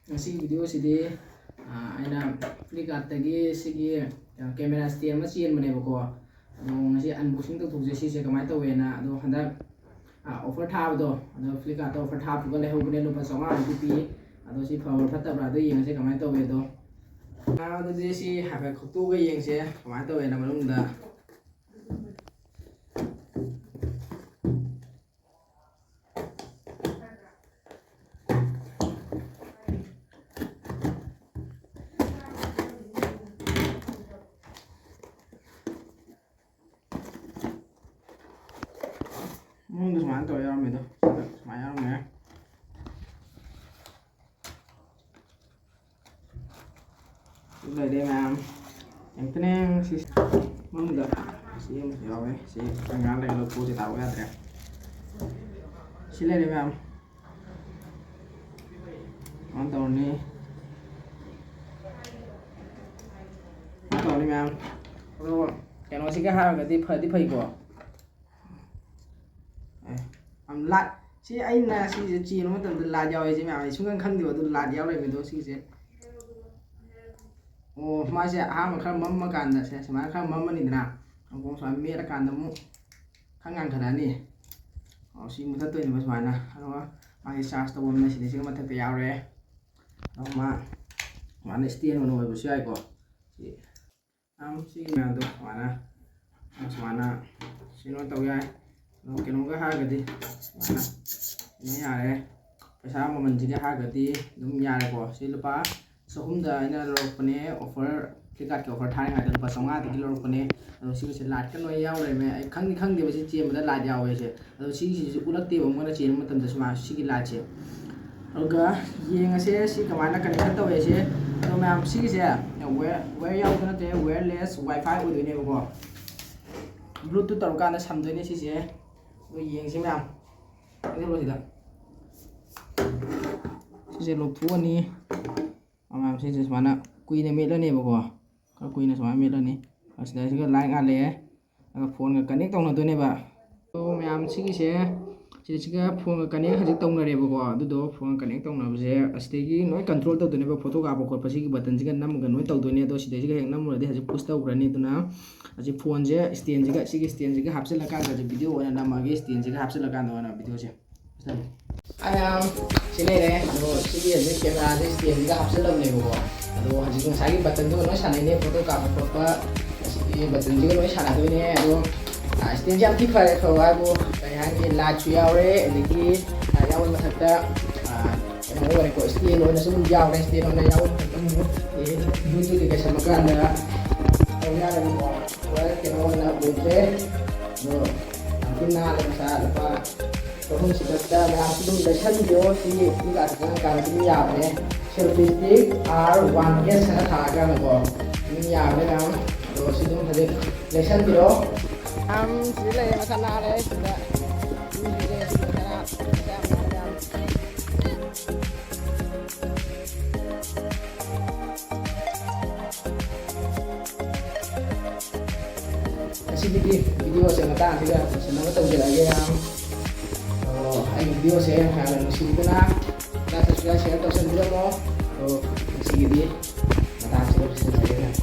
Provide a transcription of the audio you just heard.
ngasi video sidi aina Flipkartdagi sigi camera stand ama chenbanebako ado ngasi unboxing tawthokje sise kamai tawena ado handak offer thabado ado Flipkartda offer thabga lehobne lupa 900 pi ado si power fatabra ado yengse kamai tawe do ado si habe khoktu ga yengse kamai tawena manungda Mungkin semuanya tahu ya itu, semuanya ya. Rồi đây mà em tên em si mong được si em hiểu ấy si anh ngắn đây là cô sẽ tạo ra đấy si lên đây mà món tàu này rồi cái nó sẽ cái hai cái tiếp phải của lại si anh là si chỉ nó tầm là giàu ấy chứ mà chúng khăn điều từ là giàu này mình đâu si sẽ mà sẽ mà khăn mắm mà càn là sẽ mà khăn mắm mình nào ông cũng xoay mía là càn tầm mu khăn ngang khăn này si một thất tuổi này mà xoay nè nó mà cái sauce tao hôm nay sẽ mà thật giàu đấy mà này tiền mà nồi bữa xưa ai có si mà tôi xoay nè si nó tao gai cái nó có hai cái gì nó nhà đấy cái sao mà mình chỉ hai cái gì đúng nhà này của xin lỗi số hôm giờ này là phần offer cái gạt kiểu offer thay ngày từ phần 2 thì cái phần này rồi xin sẽ lạt cái nồi dao này mẹ khăng thì mình chia mà lạt dao vậy chứ rồi xin sẽ ulat tiêu mà nó chia mà tầm giờ mà xin cái lạt chứ rồi cả riêng sẽ xin các bạn là cần cắt tao vậy chứ rồi mà xin sẽ wear dao cái nó thế wireless wifi của tụi này của bluetooth tàu can nó sắm tới này xin sẽ rồi riêng xem nào cái rồi thì đó sẽ lột thua đi mà sẽ mana quy này mệt lên nè bố có quy này xóa mệt lên nè ở đây cái line ăn lẽ phone cái connect tông là tôi này bà tôi mày cái phone cái connect hay tông là nè bố đó phone connect tông là bây giờ nói control tao tôi này bà photo cả bố có cái button cái nắm cái nói tao tôi này tôi sẽ cái nắm rồi để push tao cái này tôi nào cái phone cái stand cái stand cái hấp sẽ là cái video này nằm cái stand cái hấp sẽ là cái đó video chứ xin này này rồi xin cái camera cái stand cái hấp sẽ là này bố rồi hãy cùng sai cái button tôi nói sẵn này nè photo cả bố cái button cái nói sẵn là tôi nè rồi stand jam thì phải không ai bố cái hàng cái là chui ao đấy thì cái ao mà thật ra cái món này của stand nó sẽ dùng ao này stand nó ao thì đúng như cái sản phẩm này ông nhà này bố cái món là bún thế rồi cái na là sao là không chỉ là làm cái đúng là chân vô thì cái cái nhà này selfie stick R1S nó thả ra mà cái nhà này nào rồi sử dụng thật để chân thì đó chỉ là masala đấy chỉ là video sẽ người ta thì là sẽ nó tông lại cái anh video sẽ hàng lần xin cái na subscribe share cho sân video đó rồi xin cái gì người ta sẽ